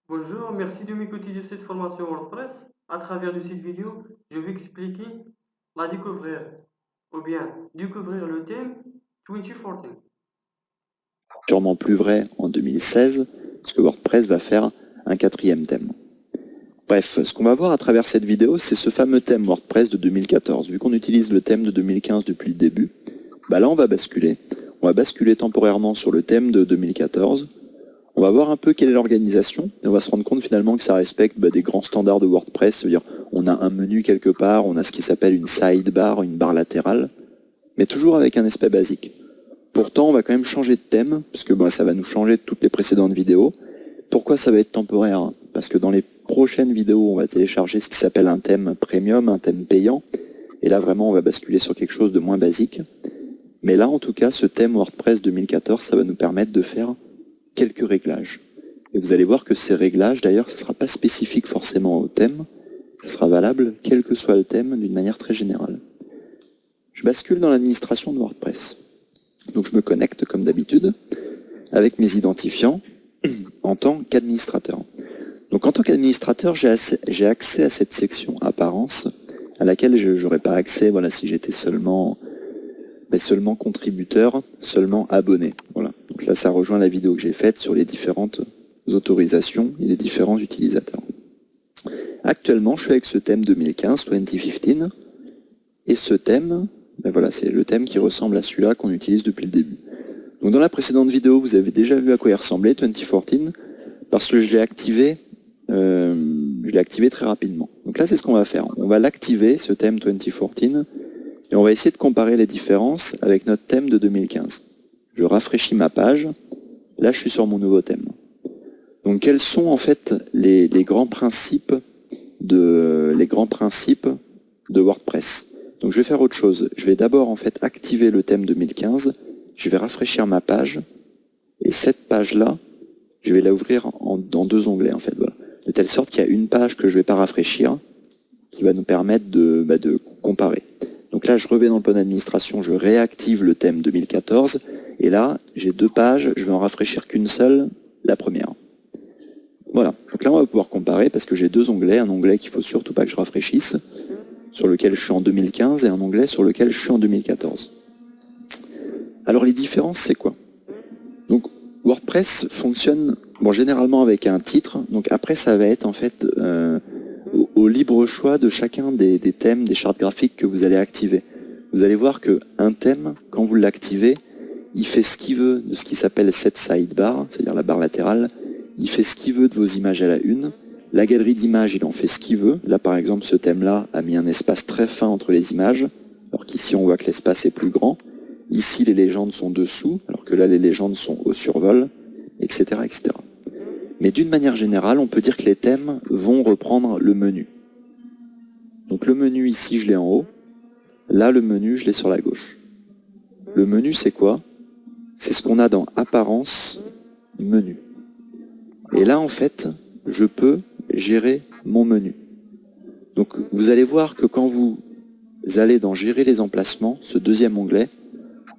Bonjour, merci de m'écouter de cette formation WordPress. À travers de cette vidéo, je vais expliquer la découvrir ou bien découvrir le thème 2014. Sûrement plus vrai en 2016, parce que WordPress va faire un quatrième thème. Bref, ce qu'on va voir à travers cette vidéo, c'est ce fameux thème WordPress de 2014. Vu qu'on utilise le thème de 2015 depuis le début, là on va basculer. On va basculer temporairement sur le thème de 2014. On va voir un peu quelle est l'organisation, et on va se rendre compte finalement que ça respecte des grands standards de WordPress. C'est-à-dire, on a un menu quelque part, on a ce qui s'appelle une sidebar, une barre latérale, mais toujours avec un aspect basique. Pourtant, on va quand même changer de thème, parce que ça va nous changer de toutes les précédentes vidéos. Pourquoi ça va être temporaire? Parce que dans les prochaines vidéos, on va télécharger ce qui s'appelle un thème premium, un thème payant. Et là, vraiment, on va basculer sur quelque chose de moins basique. Mais là, en tout cas, ce thème WordPress 2014, ça va nous permettre de faire quelques réglages. Et vous allez voir que ces réglages, d'ailleurs, ça ne sera pas spécifique forcément au thème. Ça sera valable, quel que soit le thème, d'une manière très générale. Je bascule dans l'administration de WordPress. Donc je me connecte comme d'habitude avec mes identifiants en tant qu'administrateur. Donc en tant qu'administrateur, j'ai accès à cette section apparence à laquelle je n'aurais pas accès si j'étais seulement contributeur, seulement abonné. Voilà. Donc là, ça rejoint la vidéo que j'ai faite sur les différentes autorisations et les différents utilisateurs. Actuellement, je suis avec ce thème 2015, 2015, et ce thème, c'est le thème qui ressemble à celui-là qu'on utilise depuis le début. Donc dans la précédente vidéo, vous avez déjà vu à quoi il ressemblait, 2014, parce que je l'ai activé très rapidement. Donc là, c'est ce qu'on va faire. On va l'activer, ce thème 2014, et on va essayer de comparer les différences avec notre thème de 2015. Je rafraîchis ma page. Là, je suis sur mon nouveau thème. Donc quels sont en fait les grands principes de WordPress? Donc je vais faire autre chose. Je vais d'abord en fait activer le thème 2015. Je vais rafraîchir ma page. Et cette page-là, je vais la ouvrir dans deux onglets en fait. Voilà. De telle sorte qu'il y a une page que je ne vais pas rafraîchir qui va nous permettre de comparer. Donc là, je reviens dans le panneau d'administration, je réactive le thème 2014. Et là, j'ai deux pages, je vais en rafraîchir qu'une seule, la première. Voilà, donc là on va pouvoir comparer parce que j'ai deux onglets, un onglet qu'il ne faut surtout pas que je rafraîchisse, sur lequel je suis en 2015, et un onglet sur lequel je suis en 2014. Alors les différences, c'est quoi? Donc WordPress fonctionne généralement avec un titre, donc après ça va être en fait au libre choix de chacun des thèmes, des chartes graphiques que vous allez activer. Vous allez voir qu'un thème, quand vous l'activez, il fait ce qu'il veut de ce qui s'appelle set sidebar, c'est-à-dire la barre latérale. Il fait ce qu'il veut de vos images à la une. La galerie d'images, il en fait ce qu'il veut. Là, par exemple, ce thème-là a mis un espace très fin entre les images, alors qu'ici, on voit que l'espace est plus grand. Ici, les légendes sont dessous, alors que là, les légendes sont au survol, etc., etc. Mais d'une manière générale, on peut dire que les thèmes vont reprendre le menu. Donc le menu ici, je l'ai en haut. Là, le menu, je l'ai sur la gauche. Le menu, c'est quoi? C'est ce qu'on a dans Apparence, Menu. Et là, en fait, je peux gérer mon menu. Donc vous allez voir que quand vous allez dans Gérer les emplacements, ce deuxième onglet,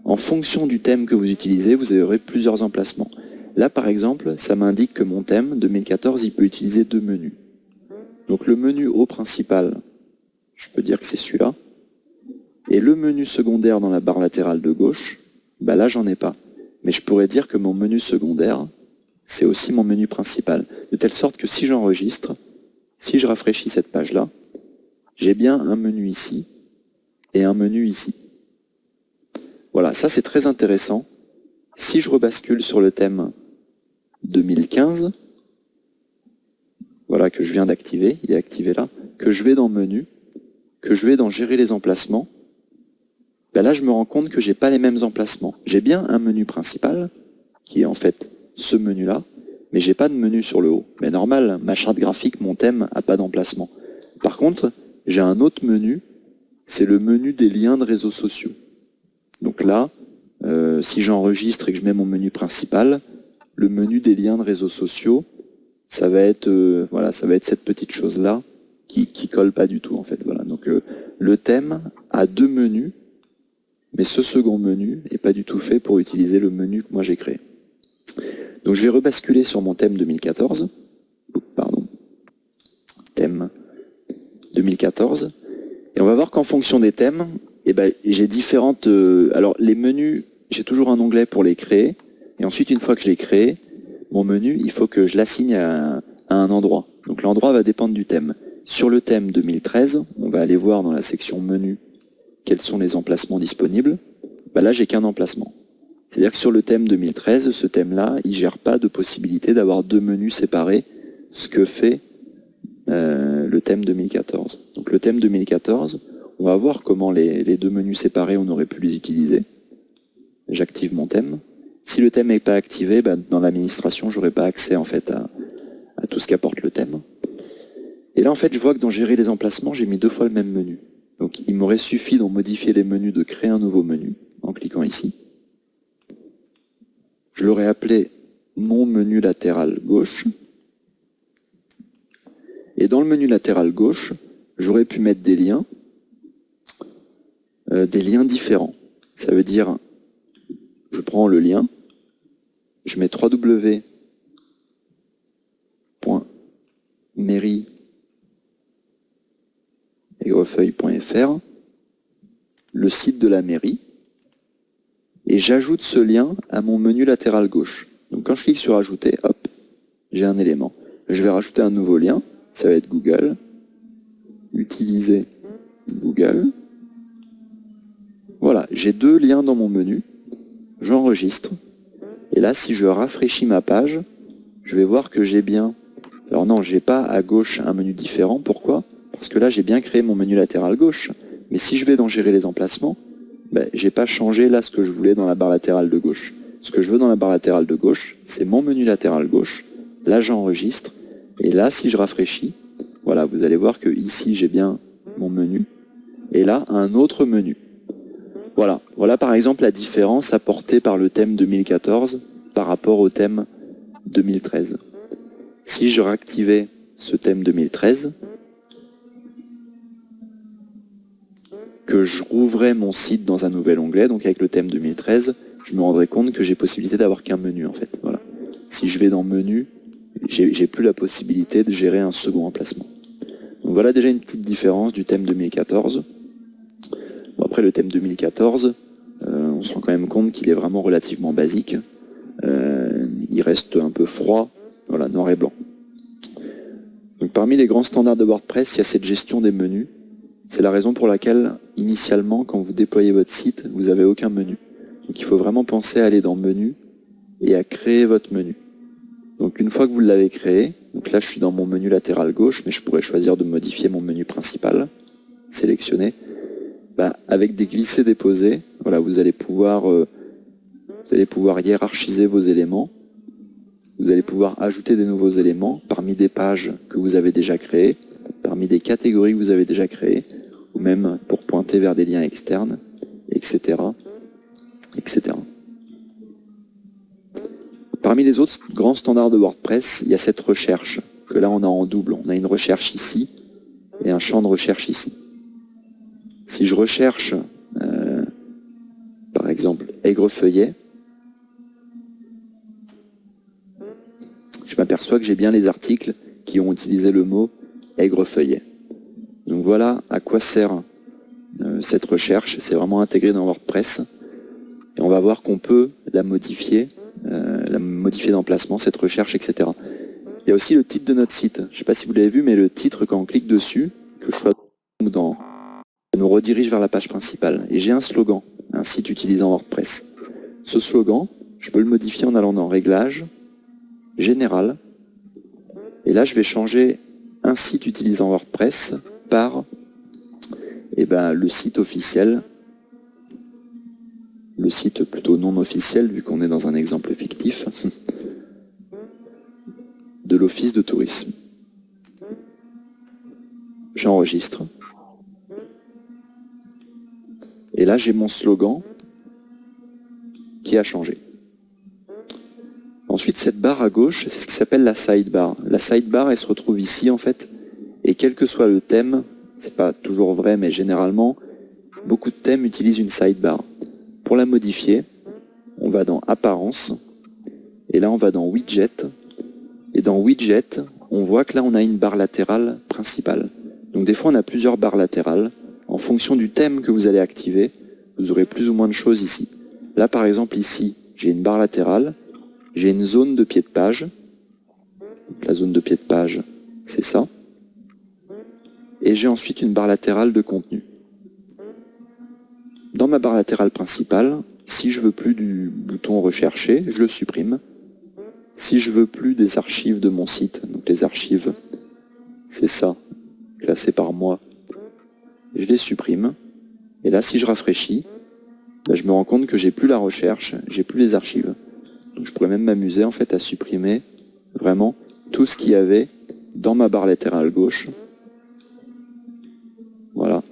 en fonction du thème que vous utilisez, vous aurez plusieurs emplacements. Là, par exemple, ça m'indique que mon thème 2014, il peut utiliser deux menus. Donc le menu haut principal, je peux dire que c'est celui-là. Et le menu secondaire dans la barre latérale de gauche, là, j'en ai pas. Mais je pourrais dire que mon menu secondaire, c'est aussi mon menu principal. De telle sorte que si j'enregistre, si je rafraîchis cette page-là, j'ai bien un menu ici et un menu ici. Voilà, ça c'est très intéressant. Si je rebascule sur le thème 2015, voilà, que je viens d'activer, il est activé là, que je vais dans Menu, que je vais dans Gérer les emplacements, là je me rends compte que je n'ai pas les mêmes emplacements. J'ai bien un menu principal, qui est en fait ce menu-là, mais j'ai pas de menu sur le haut. Mais normal, ma charte graphique, mon thème, n'a pas d'emplacement. Par contre, j'ai un autre menu, c'est le menu des liens de réseaux sociaux. Donc là, si j'enregistre et que je mets mon menu principal, le menu des liens de réseaux sociaux, ça va être cette petite chose-là qui colle pas du tout en fait. Voilà. Donc le thème a deux menus, mais ce second menu n'est pas du tout fait pour utiliser le menu que moi j'ai créé. Donc je vais rebasculer sur mon thème 2014. 2014. Et on va voir qu'en fonction des thèmes, eh ben, j'ai différentes... alors les menus, j'ai toujours un onglet pour les créer. Et ensuite, une fois que je l'ai créé, mon menu, il faut que je l'assigne à un endroit. Donc l'endroit va dépendre du thème. Sur le thème 2013, on va aller voir dans la section menu quels sont les emplacements disponibles. Ben là, j'ai qu'un emplacement. C'est-à-dire que sur le thème 2013, ce thème-là, il ne gère pas de possibilité d'avoir deux menus séparés, ce que fait le thème 2014. Donc le thème 2014, on va voir comment les deux menus séparés, on aurait pu les utiliser. J'active mon thème. Si le thème n'est pas activé, ben, dans l'administration, je n'aurai pas accès en fait à tout ce qu'apporte le thème. Et là, en fait, je vois que dans gérer les emplacements, j'ai mis deux fois le même menu. Donc il m'aurait suffi d'en modifier les menus, de créer un nouveau menu, en cliquant ici. Je l'aurais appelé mon menu latéral gauche. Et dans le menu latéral gauche, j'aurais pu mettre des liens différents. Ça veut dire, je prends le lien, je mets www.mairie-aigrefeuille.fr, le site de la mairie, et j'ajoute ce lien à mon menu latéral gauche. Donc quand je clique sur ajouter, hop, j'ai un élément. Je vais rajouter un nouveau lien, ça va être Google, utiliser Google. Voilà, j'ai deux liens dans mon menu, j'enregistre, et là si je rafraîchis ma page, je vais voir que j'ai bien... Alors non, j'ai pas à gauche un menu différent, pourquoi? Parce que là j'ai bien créé mon menu latéral gauche, mais si je vais dans gérer les emplacements, ben, j'ai pas changé là ce que je voulais dans la barre latérale de gauche. Ce que je veux dans la barre latérale de gauche, c'est mon menu latéral gauche, là j'enregistre, et là si je rafraîchis, voilà, vous allez voir que ici j'ai bien mon menu, et là un autre menu. Voilà, voilà par exemple la différence apportée par le thème 2014 par rapport au thème 2013. Si je réactivais ce thème 2013, que je rouvrais mon site dans un nouvel onglet, donc avec le thème 2013, je me rendrais compte que j'ai possibilité d'avoir qu'un menu en fait. Voilà. Si je vais dans menu, j'ai plus la possibilité de gérer un second emplacement. Donc voilà déjà une petite différence du thème 2014. Bon, après le thème 2014, on se rend quand même compte qu'il est vraiment relativement basique. Il reste un peu froid, voilà, noir et blanc. Donc parmi les grands standards de WordPress, il y a cette gestion des menus. C'est la raison pour laquelle, initialement, quand vous déployez votre site, vous n'avez aucun menu. Donc il faut vraiment penser à aller dans Menu et à créer votre menu. Donc une fois que vous l'avez créé, donc là je suis dans mon menu latéral gauche, mais je pourrais choisir de modifier mon menu principal, sélectionner. Bah, avec des glissés-déposés, voilà, vous allez pouvoir hiérarchiser vos éléments. Vous allez pouvoir ajouter des nouveaux éléments parmi des pages que vous avez déjà créées, parmi des catégories que vous avez déjà créées, ou même pour pointer vers des liens externes, etc. etc. Parmi les autres grands standards de WordPress, il y a cette recherche, que là on a en double. On a une recherche ici et un champ de recherche ici. Si je recherche, par exemple, aigrefeuillet, je m'aperçois que j'ai bien les articles qui ont utilisé le mot aigrefeuillet. Donc voilà à quoi sert cette recherche. C'est vraiment intégré dans WordPress. Et on va voir qu'on peut la modifier d'emplacement, cette recherche, etc. Il y a aussi le titre de notre site. Je ne sais pas si vous l'avez vu, mais le titre, quand on clique dessus, que je choisis dans, ça nous redirige vers la page principale. Et j'ai un slogan, un site utilisant WordPress. Ce slogan, je peux le modifier en allant dans Réglages, Général. Et là, je vais changer un site utilisant WordPress par le site officiel, le site plutôt non officiel, vu qu'on est dans un exemple fictif, de l'Office de tourisme. J'enregistre. Et là, j'ai mon slogan qui a changé. Ensuite, cette barre à gauche, c'est ce qui s'appelle la sidebar. La sidebar, elle se retrouve ici, en fait, et quel que soit le thème, c'est pas toujours vrai, mais généralement, beaucoup de thèmes utilisent une sidebar. Pour la modifier, on va dans Apparence, et là on va dans Widget, et dans Widget, on voit que là on a une barre latérale principale. Donc des fois, on a plusieurs barres latérales. En fonction du thème que vous allez activer, vous aurez plus ou moins de choses ici. Là, par exemple, ici, j'ai une barre latérale, j'ai une zone de pied de page. Donc, la zone de pied de page, c'est ça. Et j'ai ensuite une barre latérale de contenu. Dans ma barre latérale principale, si je veux plus du bouton rechercher, je le supprime. Si je veux plus des archives de mon site, donc les archives, c'est ça, classé par mois, je les supprime. Et là, si je rafraîchis, je me rends compte que j'ai plus la recherche, j'ai plus les archives. Donc je pourrais même m'amuser en fait à supprimer vraiment tout ce qu'il y avait dans ma barre latérale gauche. Voilà.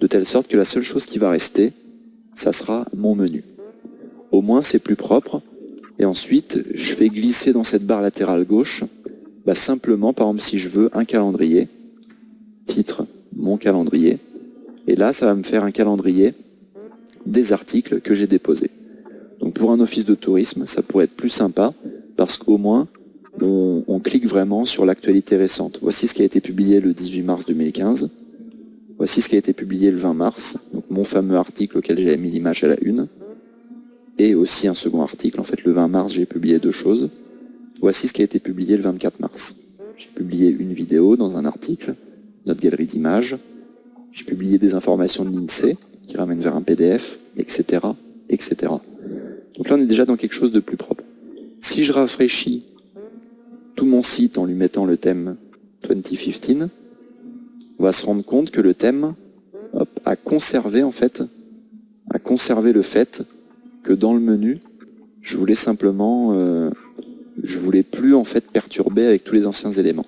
De telle sorte que la seule chose qui va rester, ça sera mon menu. Au moins c'est plus propre. Et ensuite, je fais glisser dans cette barre latérale gauche, simplement, par exemple, si je veux un calendrier, titre, mon calendrier, et là, ça va me faire un calendrier des articles que j'ai déposés. Donc pour un office de tourisme, ça pourrait être plus sympa, parce qu'au moins, on clique vraiment sur l'actualité récente. Voici ce qui a été publié le 18 mars 2015. Voici ce qui a été publié le 20 mars, donc mon fameux article auquel j'ai mis l'image à la une. Et aussi un second article, en fait le 20 mars j'ai publié deux choses. Voici ce qui a été publié le 24 mars. J'ai publié une vidéo dans un article, notre galerie d'images. J'ai publié des informations de l'INSEE qui ramènent vers un PDF, etc., etc. Donc là on est déjà dans quelque chose de plus propre. Si je rafraîchis tout mon site en lui mettant le thème 2015, on va se rendre compte que le thème a conservé le fait que dans le menu, je voulais simplement, je voulais plus en fait perturber avec tous les anciens éléments.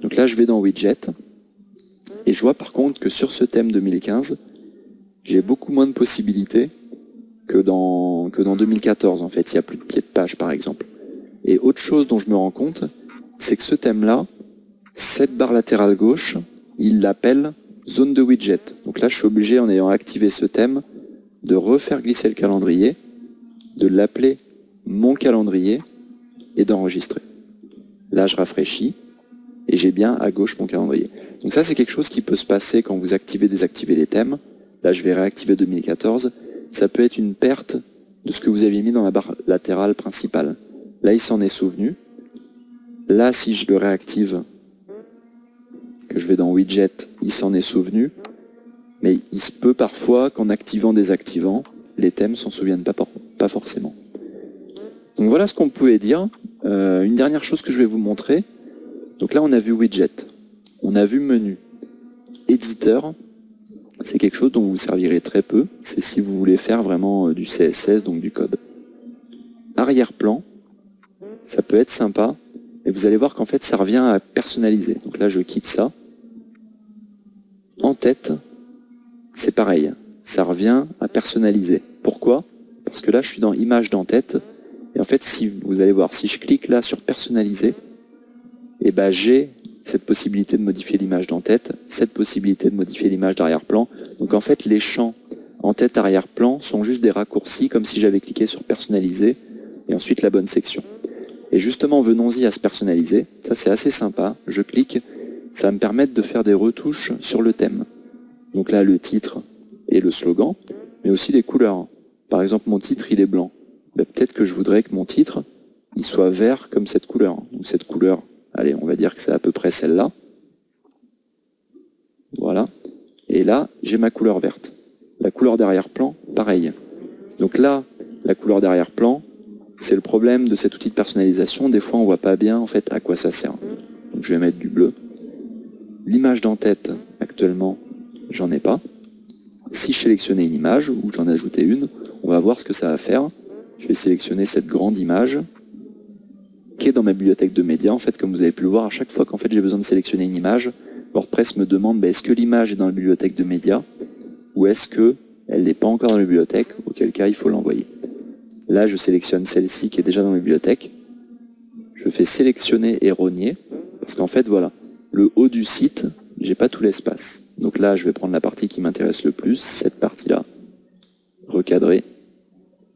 Donc là, je vais dans Widget, et je vois par contre que sur ce thème 2015, j'ai beaucoup moins de possibilités que dans 2014 en fait. Il n'y a plus de pied de page par exemple. Et autre chose dont je me rends compte, c'est que ce thème-là, cette barre latérale gauche, il l'appelle zone de widget. Donc là, je suis obligé, en ayant activé ce thème, de refaire glisser le calendrier, de l'appeler mon calendrier et d'enregistrer. Là, je rafraîchis et j'ai bien à gauche mon calendrier. Donc ça, c'est quelque chose qui peut se passer quand vous activez, désactivez les thèmes. Là, je vais réactiver 2014. Ça peut être une perte de ce que vous aviez mis dans la barre latérale principale. Là, il s'en est souvenu. Là, si je le réactive, que je vais dans Widget, il s'en est souvenu. Mais il se peut parfois qu'en activant, désactivant, les thèmes s'en souviennent pas forcément. Donc voilà ce qu'on pouvait dire. Une dernière chose que je vais vous montrer. Donc là, on a vu Widget. On a vu Menu. Éditeur, c'est quelque chose dont vous servirez très peu. C'est si vous voulez faire vraiment du CSS, donc du code. Arrière-plan, ça peut être sympa. Et vous allez voir qu'en fait, ça revient à personnaliser. Donc là, je quitte ça. En tête, c'est pareil. Ça revient à personnaliser. Pourquoi? Parce que là, je suis dans Images d'en-tête. Et en fait, si vous allez voir, si je clique là sur Personnaliser, et j'ai cette possibilité de modifier l'image d'en-tête, cette possibilité de modifier l'image d'arrière-plan. Donc en fait, les champs en-tête, arrière-plan sont juste des raccourcis, comme si j'avais cliqué sur Personnaliser, et ensuite la bonne section. Et justement, venons-y à se personnaliser. Ça, c'est assez sympa. Je clique. Ça va me permettre de faire des retouches sur le thème. Donc là, le titre et le slogan, mais aussi les couleurs. Par exemple, mon titre, il est blanc. Peut-être que je voudrais que mon titre, il soit vert comme cette couleur. Donc cette couleur, allez, on va dire que c'est à peu près celle-là. Voilà. Et là, j'ai ma couleur verte. La couleur d'arrière-plan, pareil. Donc là, la couleur d'arrière-plan, c'est le problème de cet outil de personnalisation. Des fois, on ne voit pas bien en fait à quoi ça sert. Donc je vais mettre du bleu. L'image d'en-tête, actuellement, j'en ai pas. Si je sélectionnais une image, ou j'en ajoutais une, on va voir ce que ça va faire. Je vais sélectionner cette grande image qui est dans ma bibliothèque de médias. En fait, comme vous avez pu le voir, à chaque fois qu'en fait j'ai besoin de sélectionner une image, WordPress me demande est-ce que l'image est dans la bibliothèque de médias ou est-ce qu'elle n'est pas encore dans la bibliothèque, auquel cas il faut l'envoyer. Là, je sélectionne celle-ci qui est déjà dans la bibliothèque. Je fais sélectionner et rogner parce qu'en fait, voilà, le haut du site, j'ai pas tout l'espace. Donc là, je vais prendre la partie qui m'intéresse le plus, cette partie-là, recadrer.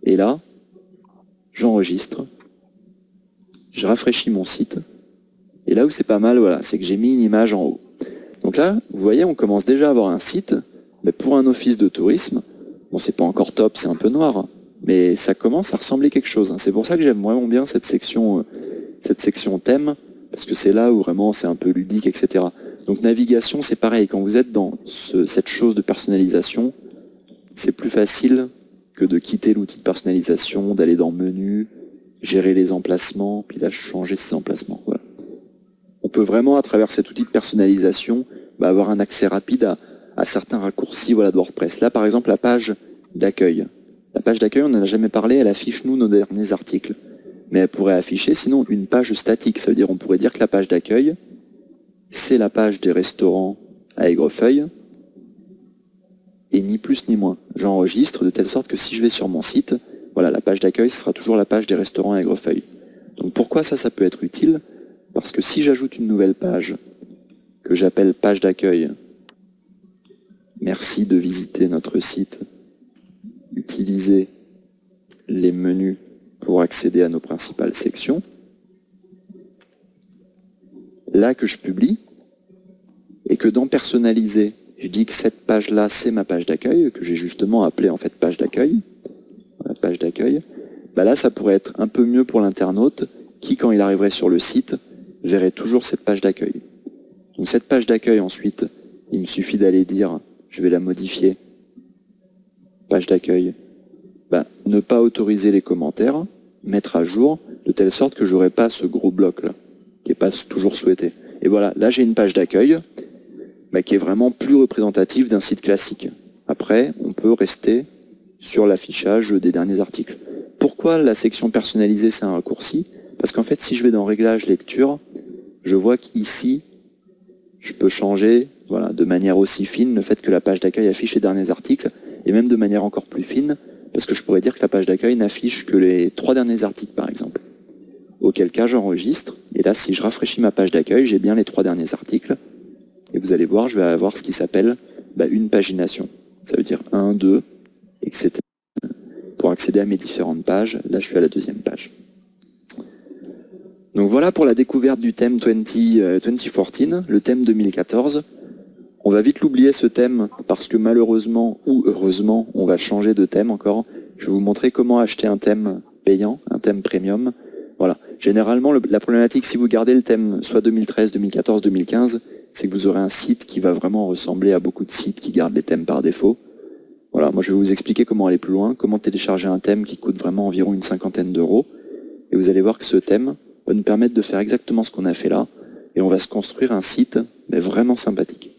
Et là, j'enregistre, je rafraîchis mon site. Et là où c'est pas mal, voilà, c'est que j'ai mis une image en haut. Donc là, vous voyez, on commence déjà à avoir un site, mais pour un office de tourisme, bon, c'est pas encore top, c'est un peu noir, mais ça commence à ressembler quelque chose. C'est pour ça que j'aime vraiment bien cette section thème, parce que c'est là où vraiment c'est un peu ludique, etc. Donc navigation, c'est pareil, quand vous êtes dans cette chose de personnalisation, c'est plus facile que de quitter l'outil de personnalisation, d'aller dans menu, gérer les emplacements, puis là changer ces emplacements. Voilà. On peut vraiment, à travers cet outil de personnalisation, avoir un accès rapide à certains raccourcis de WordPress. Là, par exemple, la page d'accueil. La page d'accueil, on n'en a jamais parlé, elle affiche, nous, nos derniers articles. Mais elle pourrait afficher, sinon, une page statique. Ça veut dire, on pourrait dire que la page d'accueil, c'est la page des restaurants à Aigrefeuille, et ni plus ni moins. J'enregistre de telle sorte que si je vais sur mon site, voilà, la page d'accueil, ce sera toujours la page des restaurants à Aigrefeuille. Donc pourquoi ça peut être utile? Parce que si j'ajoute une nouvelle page, que j'appelle page d'accueil, merci de visiter notre site, utilisez les menus pour accéder à nos principales sections, là que je publie, et que dans personnaliser, je dis que cette page-là, c'est ma page d'accueil, que j'ai justement appelée en fait page d'accueil, page d'accueil, là ça pourrait être un peu mieux pour l'internaute, qui quand il arriverait sur le site, verrait toujours cette page d'accueil. Donc cette page d'accueil ensuite, il me suffit d'aller dire, je vais la modifier, page d'accueil, ne pas autoriser les commentaires, mettre à jour, de telle sorte que j'aurai pas ce gros bloc là, qui n'est pas toujours souhaité. Et voilà, là j'ai une page d'accueil qui est vraiment plus représentative d'un site classique. Après, on peut rester sur l'affichage des derniers articles. Pourquoi la section personnalisée c'est un raccourci? Parce qu'en fait, si je vais dans Réglages lecture, je vois qu'ici, je peux changer de manière aussi fine le fait que la page d'accueil affiche les derniers articles, et même de manière encore plus fine, parce que je pourrais dire que la page d'accueil n'affiche que les 3 derniers articles, par exemple. Auquel cas, j'enregistre, et là, si je rafraîchis ma page d'accueil, j'ai bien les 3 derniers articles, et vous allez voir, je vais avoir ce qui s'appelle une pagination. Ça veut dire 1, 2, etc. Pour accéder à mes différentes pages, là, je suis à la 2e page. Donc voilà pour la découverte du thème 2014, le thème 2014. On va vite l'oublier ce thème parce que malheureusement ou heureusement, on va changer de thème encore. Je vais vous montrer comment acheter un thème payant, un thème premium. Voilà. Généralement, la problématique, si vous gardez le thème soit 2013, 2014, 2015, c'est que vous aurez un site qui va vraiment ressembler à beaucoup de sites qui gardent les thèmes par défaut. Voilà, moi je vais vous expliquer comment aller plus loin, comment télécharger un thème qui coûte vraiment environ une 50aine d'euros. Et vous allez voir que ce thème va nous permettre de faire exactement ce qu'on a fait là, et on va se construire un site vraiment sympathique.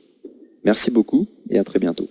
Merci beaucoup et à très bientôt.